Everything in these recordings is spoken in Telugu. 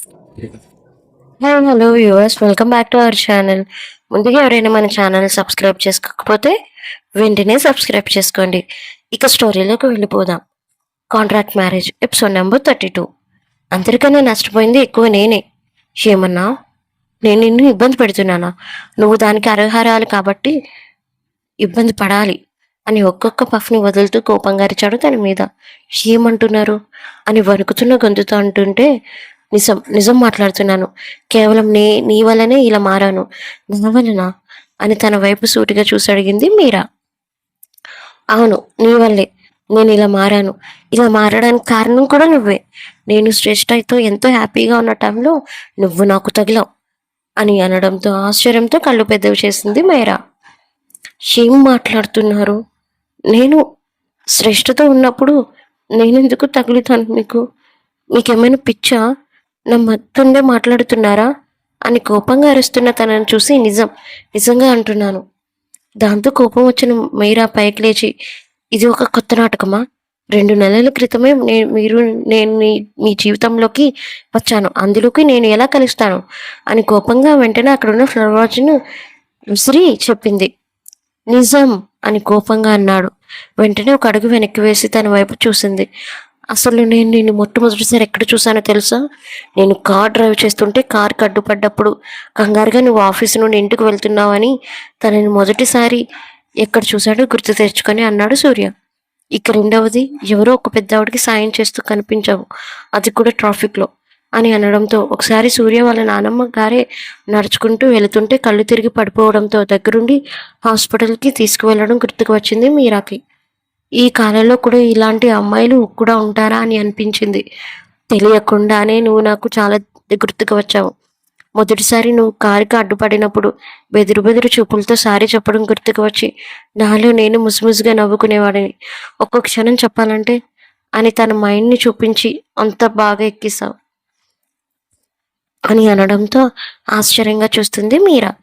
Hi hello viewers, welcome back to our channel. ముందుగా ఎవరైనా మన ఛానల్ సబ్స్క్రైబ్ చేసుకోకపోతే వెంటనే సబ్స్క్రైబ్ చేసుకోండి. ఇక స్టోరీలోకి వెళ్ళిపోదాం. Contract marriage episode number 32. అందరికన్నా నష్టపోయింది ఎక్కువ నేనే. ఏమన్నా నేను నిన్ను ఇబ్బంది పెడుతున్నానా? నువ్వు దానికి అర్హరాలు కాబట్టి ఇబ్బంది పడాలి అని ఒక్కొక్క పఫ్ని వదులుతూ కోపంగా అరిచాడు తన మీద. ఏమంటున్నారు అని వణుకుతున్న గొంతుతో అంటుంటే, నిజం నిజం మాట్లాడుతున్నాను. కేవలం నీ వల్లనే ఇలా మారాను. నా వలన అని తన వైపు సూటిగా చూసి అడిగింది మీరా. అవును, నీ వల్లే నేను ఇలా మారాను. ఇలా మారడానికి కారణం కూడా నువ్వే. నేను శ్రేష్టతో ఎంతో హ్యాపీగా ఉన్న టైంలో నువ్వు నాకు తగిలావు అని అనడంతో ఆశ్చర్యంతో కళ్ళు పెద్దవి చేసింది మీరా. ఏం మాట్లాడుతున్నారు? నేను శ్రేష్టతో ఉన్నప్పుడు నేనెందుకు తగులుతాను మీకు? మీకేమైనా పిచ్చా? నా మత్తుండే మాట్లాడుతున్నారా అని కోపంగా అరుస్తున్న తనని చూసి నిజంగా అంటున్నాను. దాంతో కోపం వచ్చిన మీరా పైకి లేచి, ఇది ఒక కొత్త నాటకమా? 2 నెలల క్రితమే నేను మీ జీవితంలోకి వచ్చాను, అందులోకి నేను ఎలా కలుస్తాను అని కోపంగా వెంటనే అక్కడున్న ఫ్లవర్ వాజ్ను విసిరి చెప్పింది. నిజం అని కోపంగా అన్నాడు. వెంటనే ఒక అడుగు వెనక్కి వేసి తన వైపు చూసింది. అసలు నేను నిన్ను మొట్టమొదటిసారి ఎక్కడ చూసానో తెలుసా? నేను కార్ డ్రైవ్ చేస్తుంటే కార్కి అడ్డుపడ్డప్పుడు కంగారుగా నువ్వు ఆఫీసు నుండి ఇంటికి వెళ్తున్నావని తనని మొదటిసారి ఎక్కడ చూశాడో గుర్తు తెచ్చుకొని అన్నాడు సూర్య. ఇక రెండవది, ఎవరో ఒక పెద్దవాడికి సాయం చేస్తూ కనిపించావు, అది కూడా ట్రాఫిక్లో అని అనడంతో ఒకసారి సూర్య వాళ్ళ నానమ్మ గారే నడుచుకుంటూ వెళుతుంటే కళ్ళు తిరిగి పడిపోవడంతో దగ్గరుండి హాస్పిటల్కి తీసుకువెళ్ళడం గుర్తుకు వచ్చింది మీరాకి. ఈ కాలంలో కూడా ఇలాంటి అమ్మాయిలు కూడా ఉంటారా అని అనిపించింది. తెలియకుండానే నువ్వు నాకు చాలా గుర్తుకు వచ్చావు. మొదటిసారి నువ్వు కారుకి అడ్డుపడినప్పుడు బెదురు చూపులతో సారీ చెప్పడం గుర్తుకు వచ్చి నాలో నేను ముసుముసుగా నవ్వుకునేవాడిని. ఒక్కొక్క క్షణం చెప్పాలంటే అని తన మైండ్ని చూపించి అంత బాగా ఎక్కిస్తావు అని అనడంతో ఆశ్చర్యంగా చూస్తుంది మీరా.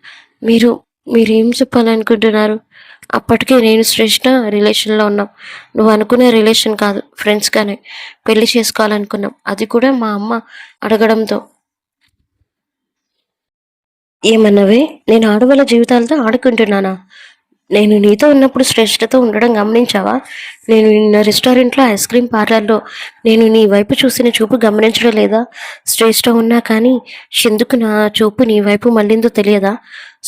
మీరేం చెప్పాలనుకుంటున్నారు? అప్పటికే నేను శ్రేష్ఠ రిలేషన్లో ఉన్నాం. నువ్వు అనుకునే రిలేషన్ కాదు, ఫ్రెండ్స్గానే పెళ్లి చేసుకోవాలనుకున్నాం. అది కూడా మా అమ్మ అడగడంతో. ఏమన్నవే? నేను ఆడవాళ్ళ జీవితాలతో ఆడుకుంటున్నానా? నేను నీతో ఉన్నప్పుడు శ్రేష్ఠతో ఉండడం గమనించావా? నేను నిన్న రెస్టారెంట్లో ఐస్ క్రీమ్ పార్లర్లో నేను నీ వైపు చూసిన చూపు గమనించడం లేదా? శ్రేష్ఠ ఉన్నా కానీ ఎందుకు నా చూపు నీ వైపు మళ్ళిందో తెలియదా?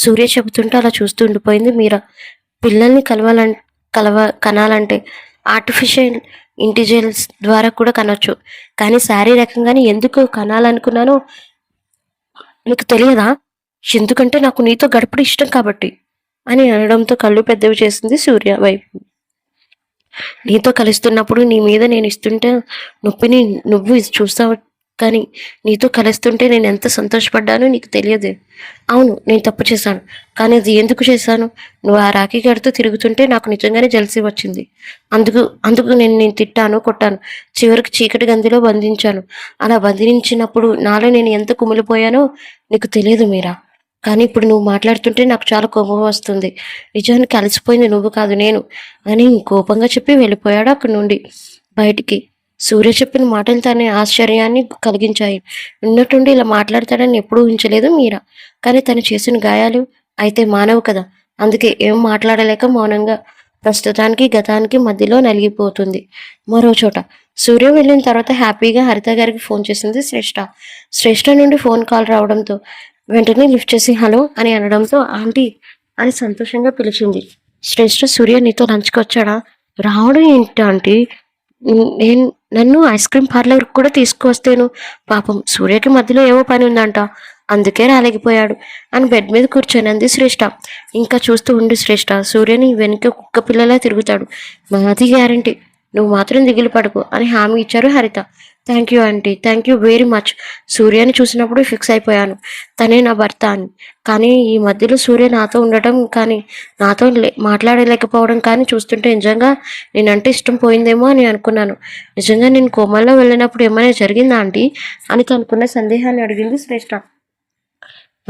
సూర్య చెబుతుంటే అలా చూస్తూ ఉండిపోయింది మీరా. పిల్లల్ని కనాలంటే ఆర్టిఫిషియల్ ఇంటెలిజెన్స్ ద్వారా కూడా కనొచ్చు, కానీ శారీరకంగానే ఎందుకు కనాలనుకున్నానో నీకు తెలియదా? ఎందుకంటే నాకు నీతో గడపడం ఇష్టం కాబట్టి అని అనడంతో కళ్ళు పెద్దవి చేసింది సూర్య వైపు. నీతో కలుస్తున్నప్పుడు నీ మీద నేను ఇస్తుంటే నొప్పిని నువ్వు చూస్తావు, కానీ నీతో కలుస్తుంటే నేను ఎంత సంతోషపడ్డానో నీకు తెలియదు. అవును, నేను తప్పు చేశాను, కానీ అది ఎందుకు చేశాను? నువ్వు ఆ రాఖీ గడితో తిరుగుతుంటే నాకు నిజంగానే జలసి వచ్చింది. అందుకు నేను తిట్టాను, కొట్టాను, చివరికి చీకటి గందిలో బంధించాను. అలా బంధించినప్పుడు నాలో నేను ఎంత కుమిలిపోయానో నీకు తెలియదు మీరా. కానీ ఇప్పుడు నువ్వు మాట్లాడుతుంటే నాకు చాలా కోపం వస్తుంది. నిజానికి అలసిపోయింది నువ్వు కాదు నేను అని కోపంగా చెప్పి వెళ్ళిపోయాడు అక్కడి నుండి బయటికి. సూర్య చెప్పిన మాటలు తన ఆశ్చర్యాన్ని కలిగించాయి. ఉన్నట్టుండి ఇలా మాట్లాడతాడని ఎప్పుడూ ఊహించలేదు మీరా. కానీ తను చేసిన గాయాలు అయితే మానవు కదా, అందుకే ఏం మాట్లాడలేక మౌనంగా ప్రస్తుతానికి గతానికి మధ్యలో నలిగిపోతుంది. మరో చోట సూర్య వెళ్ళిన తర్వాత హ్యాపీగా హరిత గారికి ఫోన్ చేసింది శ్రేష్ఠ నుండి ఫోన్ కాల్ రావడంతో వెంటనే లిఫ్ట్ చేసి హలో అని అనడంతో ఆంటీ అని సంతోషంగా పిలిచింది. శ్రేష్ఠ, సూర్య నీతో లంచ్కి వచ్చాడా? రావడం ఏంటి ఆంటీ? నన్ను ఐస్ క్రీమ్ పార్లర్ కూడా తీసుకువస్తేను, పాపం సూర్యకి మధ్యలో ఏవో పని ఉందంట, అందుకే రాలేకపోయాడు అని బెడ్ మీద కూర్చొని అంది శ్రేష్ఠ. ఇంకా చూస్తూ ఉండి శ్రేష్ఠ, సూర్యని వెనుక కుక్క పిల్లలా తిరుగుతాడు, మాది గ్యారంటీ, నువ్వు మాత్రం దిగులు పడుకో అని హామీ ఇచ్చారు Haritha. Thank you aunty, thank you very much. సూర్యని చూసినప్పుడు ఫిక్స్ అయిపోయాను తనే నా భర్త అని. కానీ ఈ మధ్యలో సూర్య నాతో ఉండటం కానీ నాతో మాట్లాడలేకపోవడం కానీ చూస్తుంటే నిజంగా నేనంటే ఇష్టం పోయిందేమో అని అనుకున్నాను. నిజంగా నేను కోమల్లో వెళ్ళినప్పుడు ఏమైనా జరిగిందా ఆంటీ అని తనుకున్న సందేహాన్ని అడిగింది శ్రేష్ఠ.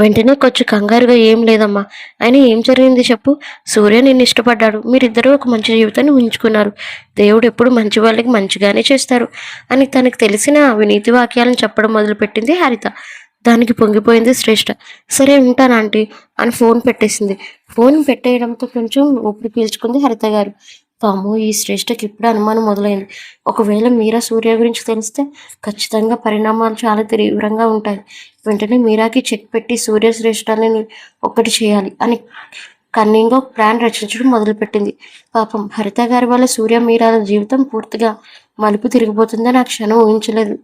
వెంటనే కొంచెం కంగారుగా, ఏం లేదమ్మా, అయినా ఏం జరిగింది చెప్పు. సూర్య నిన్ను ఇష్టపడ్డాడు, మీరిద్దరూ ఒక మంచి జీవితాన్ని ఊహించుకున్నారు, దేవుడు ఎప్పుడు మంచి వాళ్ళకి మంచిగానే చేస్తారు అని తనకు తెలిసిన వినీతి వాక్యాలను చెప్పడం మొదలుపెట్టింది హరిత. దానికి పొంగిపోయింది శ్రేష్ఠ. సరే ఉంటాను ఆంటీ అని ఫోన్ పెట్టేసింది. ఫోన్ పెట్టేయడంతో కొంచెం ఊపిరి పీల్చుకుంది హరిత గారు. పాము, ఈ శ్రేష్ఠకి ఇప్పుడు అనుమానం మొదలైంది. ఒకవేళ మీరా సూర్య గురించి తెలిస్తే ఖచ్చితంగా పరిణామాలు చాలా తీవ్రంగా ఉంటాయి. వెంటనే మీరాకి చెక్ పెట్టి సూర్య శ్రేష్ఠాలని ఒక్కటి చేయాలి అని కన్నింగా ఒక ప్లాన్ రచించడం మొదలుపెట్టింది. పాపం హరిత గారి వల్ల సూర్య మీరాల జీవితం పూర్తిగా మలుపు తిరిగిపోతుందని ఆ క్షణం ఊహించలేదు.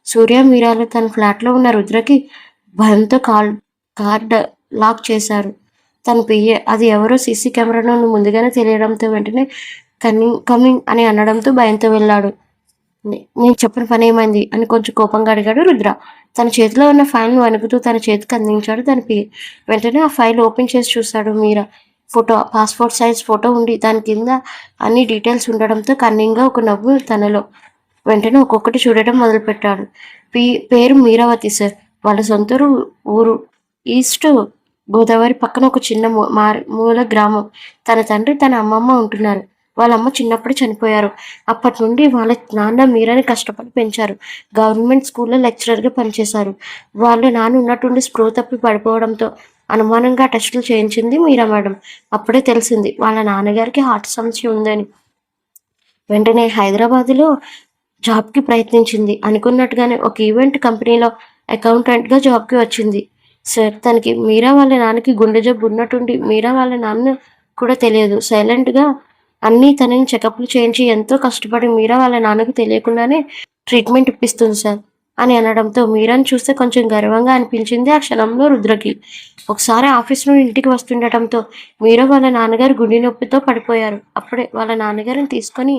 సూర్య మీరాలు తన ఫ్లాట్లో ఉన్న రుద్రకి భయంతో కార్డ్ లాక్ చేశారు. తన పియ్యే అది ఎవరో సీసీ కెమెరాలో ముందుగానే తెలియడంతో వెంటనే కమింగ్ అని అనడంతో భయంతో వెళ్ళాడు. నేను చెప్పిన పని ఏమైంది అని కొంచెం కోపంగా అడిగాడు రుద్ర. తన చేతిలో ఉన్న ఫైల్ను వణుకుతూ తన చేతికి అందించాడు తన పియ్య. వెంటనే ఆ ఫైల్ ఓపెన్ చేసి చూశాడు. మీరా ఫోటో, పాస్పోర్ట్ సైజ్ ఫోటో ఉండి దాని కింద అన్ని డీటెయిల్స్ ఉండడంతో కన్నింగ్గా ఒక నవ్వు తనలో. వెంటనే ఒక్కొక్కటి చూడటం మొదలుపెట్టాడు. పేరు మీరావతి సార్. వాళ్ళ సొంత ఊరు ఈస్ట్ గోదావరి పక్కన ఒక చిన్న మూల గ్రామం. తన తండ్రి తన అమ్మమ్మ ఉంటున్నారు. వాళ్ళ అమ్మ చిన్నప్పుడు చనిపోయారు. అప్పటి నుండి వాళ్ళ నాన్న మీరాని కష్టపడి పెంచారు. గవర్నమెంట్ స్కూల్లో లెక్చరర్గా పనిచేశారు. వాళ్ళ నాన్న ఉన్నట్టుండి స్పృహ తప్పి పడిపోవడంతో అనుమానంగా టెస్టులు చేయించింది మీరా మేడం. అప్పుడే తెలిసింది వాళ్ళ నాన్నగారికి హార్ట్ సమస్య ఉందని. వెంటనే హైదరాబాదులో జాబ్కి ప్రయత్నించింది. అనుకున్నట్టుగానే ఒక ఈవెంట్ కంపెనీలో అకౌంటెంట్గా జాబ్కి వచ్చింది. సార్, తనకి మీరా వాళ్ళ నాన్నకి గుండె జబ్బు ఉన్నట్టుండి మీరా వాళ్ళ నాన్న కూడా తెలియదు. సైలెంట్గా అన్నీ తనని చెకప్లు చేయించి ఎంతో కష్టపడి మీరా వాళ్ళ నాన్నకు తెలియకుండానే ట్రీట్మెంట్ ఇప్పిస్తుంది సార్ అని అనడంతో మీరాని చూస్తే కొంచెం గర్వంగా అనిపించింది ఆ క్షణంలో రుద్రకి. ఒకసారి ఆఫీస్ నుండి ఇంటికి వస్తుండటంతో మీరా వాళ్ళ నాన్నగారు గుండె నొప్పితో పడిపోయారు. అప్పుడే వాళ్ళ నాన్నగారిని తీసుకొని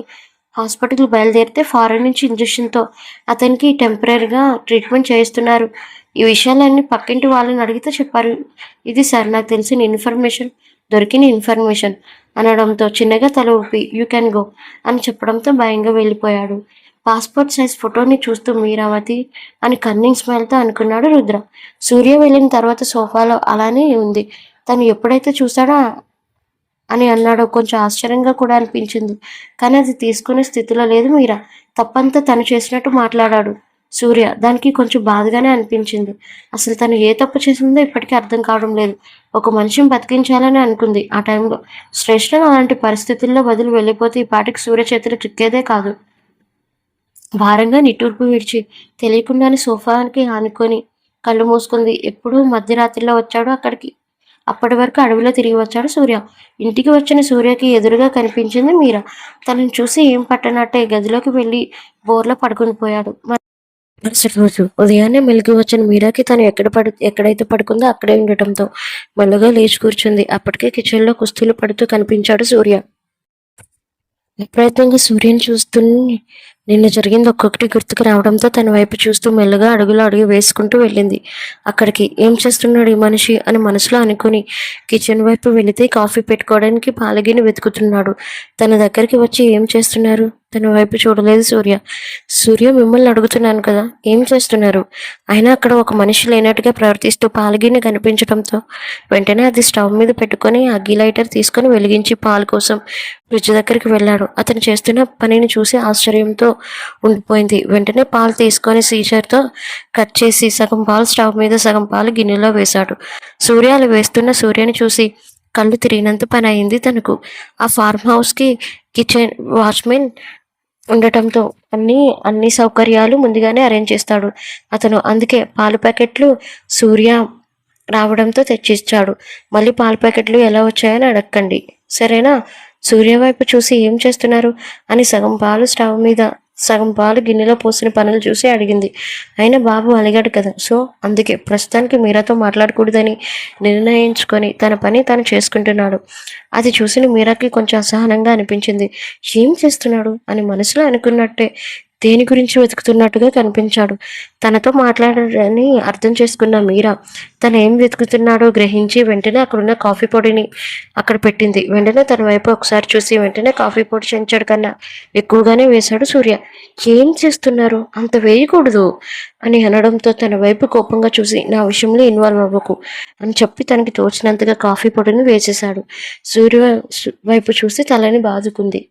హాస్పిటల్ బయలుదేరితే ఫారెన్ నుంచి ఇంజెక్షన్తో అతనికి టెంపరీగా ట్రీట్మెంట్ చేయిస్తున్నారు. ఈ విషయాలన్నీ పక్కింటి వాళ్ళని అడిగితే చెప్పారు. ఇది సార్ నాకు తెలిసిన ఇన్ఫర్మేషన్, దొరికిన ఇన్ఫర్మేషన్ అనడంతో చిన్నగా తల ఊపి యూ క్యాన్ గో అని చెప్పడంతో భయంగా వెళ్ళిపోయాడు. పాస్పోర్ట్ సైజ్ ఫోటోని చూస్తూ మీరావతి అని కన్నింగ్ స్మైల్తో అనుకున్నాడు రుద్ర. సూర్య వెళ్ళిన తర్వాత సోఫాలో అలానే ఉంది. తను ఎప్పుడైతే చూసాడో అని అన్నాడో కొంచెం ఆశ్చర్యంగా కూడా అనిపించింది. కానీ అది తీసుకునే స్థితిలో లేదు మీరా. తప్పంతా తను చేసినట్టు మాట్లాడాడు సూర్య. దానికి కొంచెం బాధగానే అనిపించింది. అసలు తను ఏ తప్పు చేసిందో ఇప్పటికీ అర్థం కావడం లేదు. ఒక మనిషిని బతికించాలని అనుకుంది. ఆ టైంలో శ్రేష్ఠ అలాంటి పరిస్థితుల్లో వదిలి వెళ్ళిపోతే ఈ పాటికి సూర్య చేతులు చిక్కేదే కాదు. భారంగా నిట్టూర్పు విడిచి తెలియకుండానే సోఫాకి ఆనుకొని కళ్ళు మూసుకుంది. ఎప్పుడూ మధ్యరాత్రిలో వచ్చాడు అక్కడికి. అప్పటి వరకు అడవిలో తిరిగి వచ్చాడు సూర్య. ఇంటికి వచ్చిన సూర్యకి ఎదురుగా కనిపించింది మీరా. తనని చూసి ఏం పట్టనట్టే గదిలోకి వెళ్ళి బోర్లో పడుకుని పోయాడు. మరుసటి రోజు ఉదయాన్నే మెలుగు వచ్చిన మీరాకి తను ఎక్కడైతే పడుకుందో అక్కడే ఉండటంతో మెల్లగా లేచి కూర్చుంది. అప్పటికే కిచెన్లో కుస్తీలు పడుతూ కనిపించాడు సూర్య. ప్రయత్నంగా సూర్యుని చూస్తూనే నిన్న జరిగింది ఒక్కొక్కటి గుర్తుకు రావడంతో తన వైపు చూస్తూ మెల్లగా అడుగులో అడుగు వేసుకుంటూ వెళ్ళింది. అక్కడికి ఏం చేస్తున్నాడు ఈ మనిషి అని మనసులో అనుకుని కిచెన్ వైపు వెళితే కాఫీ పెట్టుకోవడానికి పాలగిని వెతుకుతున్నాడు. తన దగ్గరికి వచ్చి ఏం చేస్తున్నారు? తన వైపు చూడలేదు సూర్య. సూర్య, మిమ్మల్ని అడుగుతున్నాను కదా, ఏం చేస్తున్నారు? అయినా అక్కడ ఒక మనిషి లేనట్టుగా ప్రవర్తిస్తూ పాలగిని కనిపించడంతో వెంటనే అది స్టవ్ మీద పెట్టుకొని అగ్గి లైటర్ తీసుకొని వెలిగించి పాలు కోసం ఫ్రిడ్జ్ దగ్గరికి వెళ్ళాడు. అతను చేస్తున్న పనిని చూసి ఆశ్చర్యంతో ఉండిపోయింది. వెంటనే పాలు తీసుకొని సీజర్తో కట్ చేసి సగం పాలు స్టవ్ మీద, సగం పాలు గిన్నెలో వేశాడు. సూర్య అలా వేస్తున్న సూర్యని చూసి కళ్ళు తిరిగినంత పని అయింది తనకు. ఆ ఫార్మ్ హౌస్కి కిచెన్ వాచ్మెన్ ఉండటంతో అన్ని సౌకర్యాలు ముందుగానే అరేంజ్ చేస్తాడు అతను. అందుకే పాల ప్యాకెట్లు సూర్య రావడంతో తెచ్చిచ్చాడు. మళ్ళీ పాల ప్యాకెట్లు ఎలా వచ్చాయని అడగండి, సరేనా? సూర్య వైపు చూసి ఏం చేస్తున్నారు అని సగం పాలు స్టవ్ మీద, సగం పాలు గిన్నెలో పోసిన పనులు చూసి అడిగింది. అయినా బాబు అలిగాడు కదా, సో అందుకే ప్రస్తుతానికి మీరాతో మాట్లాడకూడదని నిర్ణయించుకొని తన పని తను చేసుకుంటున్నాడు. అది చూసిన మీరాకి కొంచెం అసహనంగా అనిపించింది. ఏం చేస్తున్నాడు అని మనసులో అనుకున్నట్టే దేని గురించి వెతుకుతున్నట్టుగా కనిపించాడు. తనతో మాట్లాడారని అర్థం చేసుకున్న మీరా తను ఏం వెతుకుతున్నాడో గ్రహించి వెంటనే అక్కడున్న కాఫీ పొడిని అక్కడ పెట్టింది. వెంటనే తన వైపు ఒకసారి చూసి వెంటనే కాఫీ పొడి చెంచాడు కన్నా ఎక్కువగానే వేశాడు సూర్య. ఏం చేస్తున్నారు, అంత వేయకూడదు అని అనడంతో తన వైపు కోపంగా చూసి నా విషయంలో ఇన్వాల్వ్ అవ్వకు అని చెప్పి తనకి తోచినంతగా కాఫీ పొడిని వేసేశాడు. సూర్య వైపు చూసి తలని బాదుకుంది.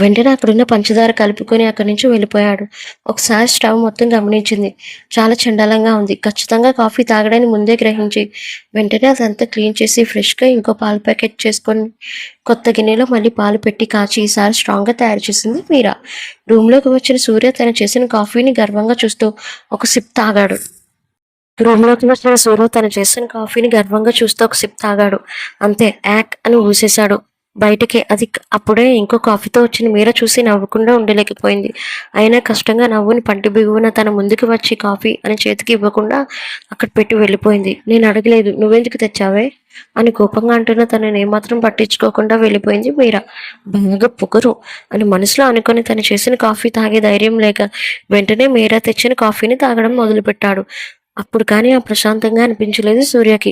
వెంటనే అక్కడున్న పంచదార కలుపుకొని అక్కడి నుంచి వెళ్ళిపోయాడు. ఒకసారి స్టవ్ మొత్తం గమనించింది. చాలా చండాలంగా ఉంది. ఖచ్చితంగా కాఫీ తాగడానికి ముందే గ్రహించి వెంటనే అదంతా క్లీన్ చేసి ఫ్రెష్గా ఇంకో పాల ప్యాకెట్ చేసుకొని కొత్త గిన్నెలో మళ్ళీ పాలు పెట్టి కాచి ఈసారి స్ట్రాంగ్గా తయారు చేసింది మీరా. రూమ్లోకి వచ్చిన సూర్య తను చేసిన కాఫీని గర్వంగా చూస్తూ ఒక సిప్ తాగాడు. అంతే యాక్ అని ఊసేశాడు బయటకి. అది అప్పుడే ఇంకో కాఫీతో వచ్చిన మీరా చూసి నవ్వకుండా ఉండలేకపోయింది. అయినా కష్టంగా నవ్వుని పంటి బిగువున తన ముందుకు వచ్చి కాఫీ అని చేతికి ఇవ్వకుండా అక్కడ పెట్టి వెళ్ళిపోయింది. నేను అడగలేదు, నువ్వెందుకు తెచ్చావే అని కోపంగా అంటున్న తనని ఏమాత్రం పట్టించుకోకుండా వెళ్ళిపోయింది మీరా. బాగా పొగరు అని మనసులో అనుకొని తను చేసిన కాఫీ తాగే ధైర్యం లేక వెంటనే మీరా తెచ్చిన కాఫీని తాగడం మొదలుపెట్టాడు. అప్పుడు కానీ ఆ ప్రశాంతంగా అనిపించలేదు సూర్యకి.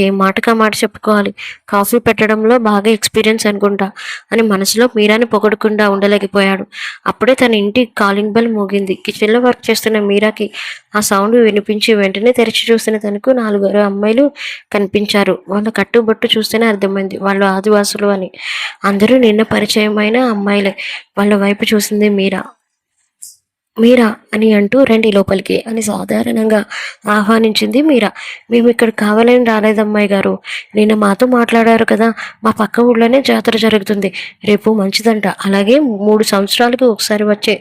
ఏ మాటకా మాట చెప్పుకోవాలి, కాఫీ పెట్టడంలో బాగా ఎక్స్పీరియన్స్ అనుకుంటా అని మనసులో మీరాని పొగడకుండా ఉండలేకపోయాడు. అప్పుడే తన ఇంటి కాలింగ్ బెల్ మోగింది. కిచెన్లో వర్క్ చేస్తున్న మీరాకి ఆ సౌండ్ వినిపించి వెంటనే తెరిచి చూసిన తనకు 4 అమ్మాయిలు కనిపించారు. వాళ్ళ కట్టుబొట్టు చూస్తేనే అర్థమైంది వాళ్ళు ఆదివాసులు అని. అందరూ నిన్న పరిచయమైన అమ్మాయిలే. వాళ్ళ వైపు చూసింది మీరా. మీరా అని అంటూ రండి లోపలికి అని సాధారణంగా ఆహ్వానించింది మీరా. మేము ఇక్కడ కావాలని రాలేదమ్మాయి గారు, నిన్న మాతో మాట్లాడారు కదా, మా పక్క ఊళ్ళోనే జాతర జరుగుతుంది రేపు, మంచిదంట. అలాగే 3 సంవత్సరాలకు ఒకసారి వచ్చే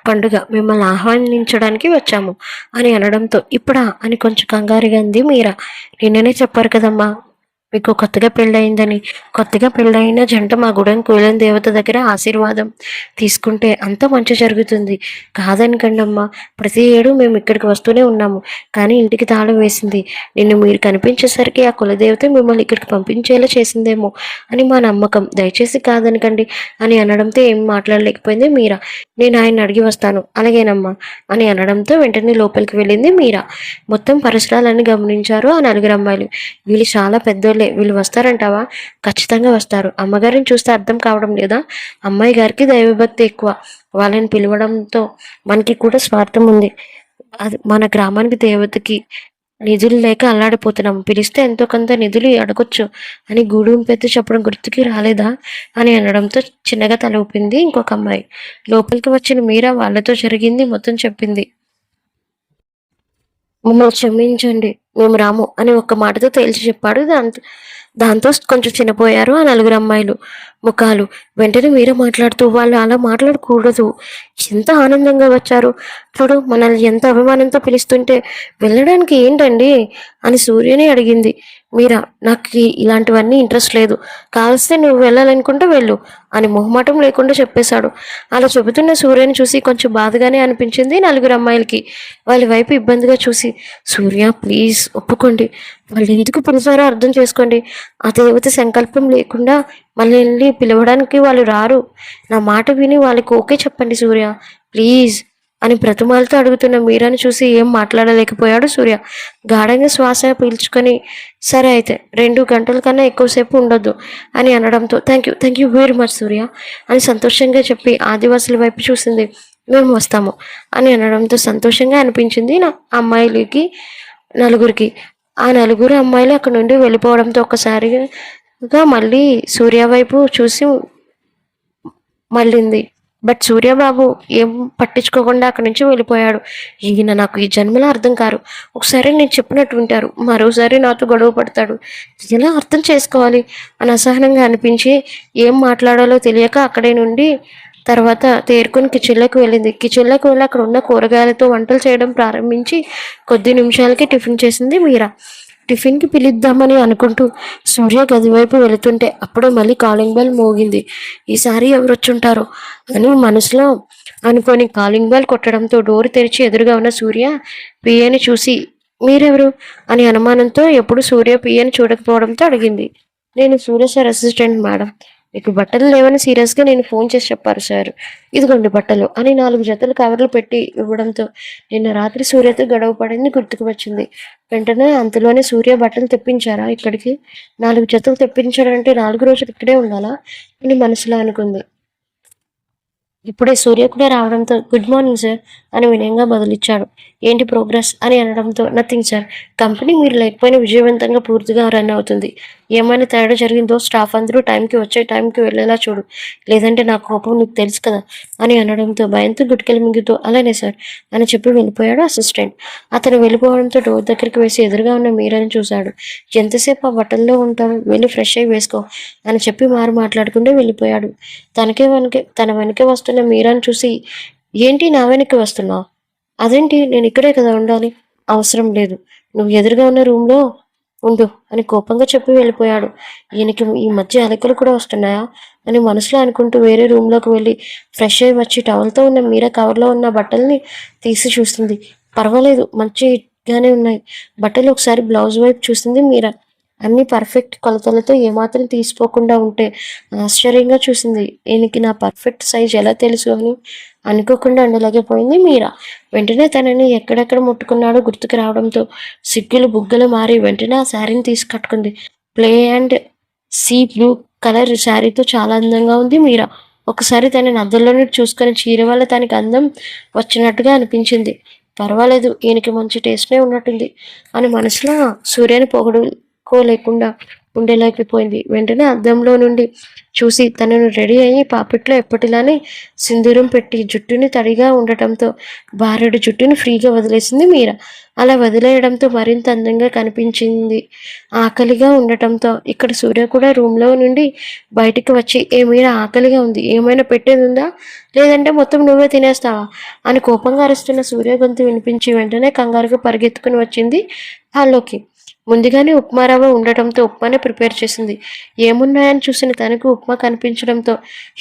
పండుగ, మిమ్మల్ని ఆహ్వానించడానికి వచ్చాము అని అనడంతో ఇప్పుడా అని కొంచెం కంగారుగా అంది మీరా. నిన్ననే చెప్పారు కదమ్మా మీకు కొత్తగా పెళ్ళయిందని. కొత్తగా పెళ్ళయిన జంట మా గుడెం కులం దేవత దగ్గర ఆశీర్వాదం తీసుకుంటే అంత మంచి జరుగుతుంది. కాదనకండమ్మా, ప్రతి ఏడు మేము ఇక్కడికి వస్తూనే ఉన్నాము, కానీ ఇంటికి తాళం వేసింది. నిన్ను మీరు కనిపించేసరికి ఆ కులదేవత మిమ్మల్ని ఇక్కడికి పంపించేలా చేసిందేమో అని మా నమ్మకం. దయచేసి కాదనకండి అని అనడంతో ఏం మాట్లాడలేకపోయింది మీరా. నేను ఆయన అడిగి వస్తాను అలాగేనమ్మా అని అనడంతో వెంటనే లోపలికి వెళ్ళింది మీరా. మొత్తం పరిసరాలన్నీ గమనించారు ఆ 4 అమ్మాయిలు. వీళ్ళు చాలా పెద్దోళ్ళే, వీళ్ళు వస్తారంటావా? ఖచ్చితంగా వస్తారు. అమ్మగారిని చూస్తే అర్థం కావడం లేదా? అమ్మాయి గారికి దైవభక్తి ఎక్కువ. వాళ్ళని పిలవడంతో మనకి కూడా స్వార్థం ఉంది. అది మన గ్రామానికి దేవతకి నిధులు లేక అల్లాడిపోతున్నాం, పిలిస్తే ఎంతో కొంత నిధులు అడగొచ్చు అని గూడూం పెద్ద చెప్పడం గుర్తుకి రాలేదా అని అనడంతో చిన్నగా తల ఊపింది ఇంకొక అమ్మాయి. లోపలికి వచ్చిన మీరా వాళ్ళతో జరిగింది మొత్తం చెప్పింది. మమ్మల్ని క్షమించండి, మేము రాము అని ఒక్క మాటతో తేల్చి చెప్పాడు. దాంతో కొంచెం చిన్నపోయారు ఆ 4 అమ్మాయిలు ముఖాలు. వెంటనే మీరే మాట్లాడుతూ, వాళ్ళు అలా మాట్లాడకూడదు, ఎంత ఆనందంగా వచ్చారు చూడు, మనల్ని ఎంత అభిమానంతో పిలుస్తుంటే వెళ్ళడానికి ఏంటండి అని సూర్యని అడిగింది మీరా. నాకు ఇలాంటివన్నీ ఇంట్రెస్ట్ లేదు, కావలిస్తే నువ్వు వెళ్ళాలనుకుంటే వెళ్ళు అని మొహమాటం లేకుండా చెప్పేశాడు. అలా చెబుతున్న సూర్యని చూసి కొంచెం బాధగానే అనిపించింది 4 అమ్మాయిలకి. వాళ్ళ వైపు ఇబ్బందిగా చూసి, సూర్య ప్లీజ్ ఒప్పుకోండి, వాళ్ళు ఎందుకు పిలిచారో అర్థం చేసుకోండి. ఆ దేవత సంకల్పం లేకుండా మనల్ని పిలవడానికి వాళ్ళు రారు. నా మాట విని వాళ్ళకి ఓకే చెప్పండి సూర్య ప్లీజ్ అని బ్రతుమాలతో అడుగుతున్న మీరాని చూసి ఏం మాట్లాడలేకపోయాడు సూర్య. గాఢంగా శ్వాస పీల్చుకొని, సరే అయితే 2 గంటల కన్నా ఎక్కువసేపు ఉండొద్దు అని అనడంతో థ్యాంక్ యూ వెరీ మచ్ సూర్య అని సంతోషంగా చెప్పి ఆదివాసుల వైపు చూసింది. మేము వస్తాము అని అనడంతో సంతోషంగా అనిపించింది నా అమ్మాయిలకి 4కి. ఆ 4 అమ్మాయిలు అక్కడ నుండి వెళ్ళిపోవడంతో ఒక్కసారిగా మళ్ళీ సూర్య వైపు చూసి మళ్ళింది. బట్ సూర్యబాబు ఏం పట్టించుకోకుండా అక్కడి నుంచి వెళ్ళిపోయాడు. ఈయన నాకు ఈ జన్మలో అర్థం కారు. ఒకసారి నేను చెప్పినట్టు వింటారు, మరోసారి నాతో గొడవ పడతాడు. ఎలా అర్థం చేసుకోవాలి అని అసహనంగా అనిపించి ఏం మాట్లాడాలో తెలియక అక్కడే నుండి తర్వాత తేరుకొని కిచెన్లోకి వెళ్ళింది. కిచెన్లోకి వెళ్ళి అక్కడ ఉన్న కూరగాయలతో వంటలు చేయడం ప్రారంభించి కొద్ది నిమిషాలకి టిఫిన్ చేసింది మీరా. టిఫిన్కి పిలుద్దామని అనుకుంటూ సూర్య గది వైపు వెళుతుంటే అప్పుడే మళ్ళీ కాలింగ్ బెల్ మోగింది. ఈసారి ఎవరు వచ్చుంటారో అని మనసులో అనుకొని కాలింగ్ బెల్ కొట్టడంతో డోర్ తెరిచి ఎదురుగా ఉన్న సూర్య పిఏని చూసి, మీరెవరు అని అనుమానంతో ఎప్పుడు సూర్య పిఏని చూడకపోవడంతో అడిగింది. నేను సూర్య సార్ అసిస్టెంట్ మేడం, మీకు బట్టలు లేవని సీరియస్గా నేను ఫోన్ చేసి చెప్పారు సార్. ఇదిగోండి బట్టలు అని 4 జతలు కవర్లు పెట్టి ఇవ్వడంతో నిన్న రాత్రి సూర్యతో గొడవ పడింది గుర్తుకు వచ్చింది. వెంటనే అంతలోనే సూర్య బట్టలు తెప్పించారా ఇక్కడికి? 4 జతలు తెప్పించాడంటే 4 రోజులు ఇక్కడే ఉండాలా అని మనసులో అనుకుంది. ఇప్పుడే సూర్య కూడా రావడంతో గుడ్ మార్నింగ్ సార్ అని వినయంగా బదులిచ్చాడు. ఏంటి ప్రోగ్రెస్ అని అనడంతో నథింగ్ సార్. కంపెనీ మీరు లేకపోయినా విజయవంతంగా పూర్తిగా రన్ అవుతుంది. ఏమైనా తేడా జరిగిందో స్టాఫ్ అందరూ టైంకి వచ్చే టైంకి వెళ్ళేలా చూడు, లేదంటే నా కోపం నీకు తెలుసు కదా అని అనడంతో భయంతో గుట్కెలు మింగుతూ అలానే సార్ అని చెప్పి వెళ్ళిపోయాడు అసిస్టెంట్. అతను వెళ్ళిపోవడంతో డోర్ దగ్గరికి వేసి ఎదురుగా ఉన్న మీరాని చూశాడు. ఎంతసేపు ఆ బట్టల్లో ఉంటావు, వెళ్ళి ఫ్రెష్ అయ్యి వేసుకో అని చెప్పి మాట్లాడుకుంటూ వెళ్ళిపోయాడు. తన వెనకే వస్తున్న మీరాని చూసి ఏంటి నా వెనక్కి వస్తున్నావు? అదేంటి నేను ఇక్కడే కదా ఉండాలి. అవసరం లేదు, నువ్వు ఎదురుగా ఉన్న రూమ్లో ఉండు అని కోపంగా చెప్పి వెళ్ళిపోయాడు. ఈయనకి ఈ మధ్య అలకలు కూడా వస్తున్నాయా అని మనసులో అనుకుంటూ వేరే రూమ్లోకి వెళ్ళి ఫ్రెష్ అయ్యి వచ్చి టవల్తో ఉన్న మీరా కవర్లో ఉన్న బట్టల్ని తీసి చూస్తుంది. పర్వాలేదు, మంచిగానే ఉన్నాయి బట్టలు. ఒకసారి బ్లౌజ్ వైపు చూస్తుంది మీరా. అన్ని పర్ఫెక్ట్ కొలతలతో ఏమాత్రం తీసిపోకుండా ఉంటే ఆశ్చర్యంగా చూసింది. ఈయనకి నా పర్ఫెక్ట్ సైజ్ ఎలా తెలుసు అని అనుకోకుండా ఉండలేకపోయింది మీరా. వెంటనే తనని ఎక్కడెక్కడ ముట్టుకున్నాడో గుర్తుకు రావడంతో సిగ్గులు బుగ్గలు మారి వెంటనే ఆ శారీని తీసి కట్టుకుంది. ప్లే అండ్ సీ బ్లూ కలర్ శారీతో చాలా అందంగా ఉంది మీరా. ఒకసారి తనని అద్దంలోనే చూసుకొని చీర వల్ల తనకి అందం వచ్చినట్టుగా అనిపించింది. పర్వాలేదు, ఈయనకి మంచి టేస్ట్నే ఉన్నట్టుంది అని మనసులో సూర్యని పొగడుకోలేకుండా ఉండలేకపోయింది. వెంటనే అద్దంలో నుండి చూసి తనను రెడీ అయ్యి పాపిట్లో ఎప్పటిలానే సింధూరం పెట్టి జుట్టుని తడిగా ఉండటంతో బారెడు జుట్టుని ఫ్రీగా వదిలేసింది మీరా. అలా వదిలేయడంతో మరింత అందంగా కనిపించింది. ఆకలిగా ఉండటంతో ఇక్కడ సూర్య కూడా రూమ్లో నుండి బయటికి వచ్చి ఏ మీరా ఆకలిగా ఉంది, ఏమైనా పెట్టేది ఉందా, లేదంటే మొత్తం నువ్వే తినేస్తావా అని కోపంగా అరుస్తున్న సూర్య గొంతు వినిపించి వెంటనే కంగారుగా పరిగెత్తుకుని వచ్చింది హాల్లోకి. ముందుగానే ఉప్మా రవ్వ ఉండటంతో ఉప్మానే ప్రిపేర్ చేసింది. ఏమున్నాయని చూసిన తనకు ఉప్మా కనిపించడంతో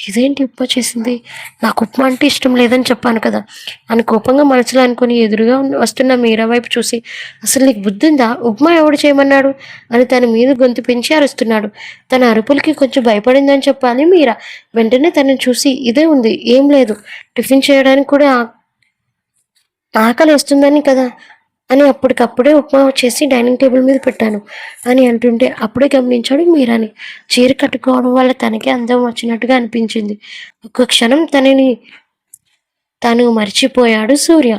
ఇదేంటి ఉప్మా చేసింది, నాకు ఉప్మా అంటే ఇష్టం లేదని చెప్పాను కదా అని కోపంగా మనసులో అనుకుని ఎదురుగా వస్తున్న మీరా వైపు చూసి అసలు నీకు బుద్ధి ఉందా, ఉప్మా ఎవడు చేయమన్నాడు అని తన మీద గొంతు పెంచి అరుస్తున్నాడు. తన అరుపులకి కొంచెం భయపడిందని చెప్పాలి మీరా. వెంటనే తనని చూసి ఇదే ఉంది, ఏం లేదు, టిఫిన్ చేయడానికి కూడా ఆకలి వస్తుందని కదా అని అప్పటికప్పుడే ఉప్మా చేసి డైనింగ్ టేబుల్ మీద పెట్టాను అని అంటుంటే అప్పుడే గమనించాడు మీరాని. చీర కట్టుకోవడం వల్ల తనకే అందం వచ్చినట్టుగా అనిపించింది. ఒక్క క్షణం తను మర్చిపోయాడు సూర్య.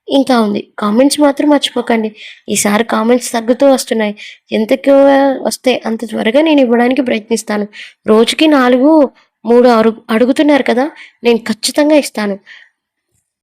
ఇంకా ఉంది, కామెంట్స్ మాత్రం మర్చిపోకండి. ఈసారి కామెంట్స్ తగ్గుతూ వస్తున్నాయి. ఎంత ఎక్కువ వస్తే అంత త్వరగా నేను ఇవ్వడానికి ప్రయత్నిస్తాను. రోజుకి 4, 3 అడుగుతున్నారు కదా, నేను ఖచ్చితంగా ఇస్తాను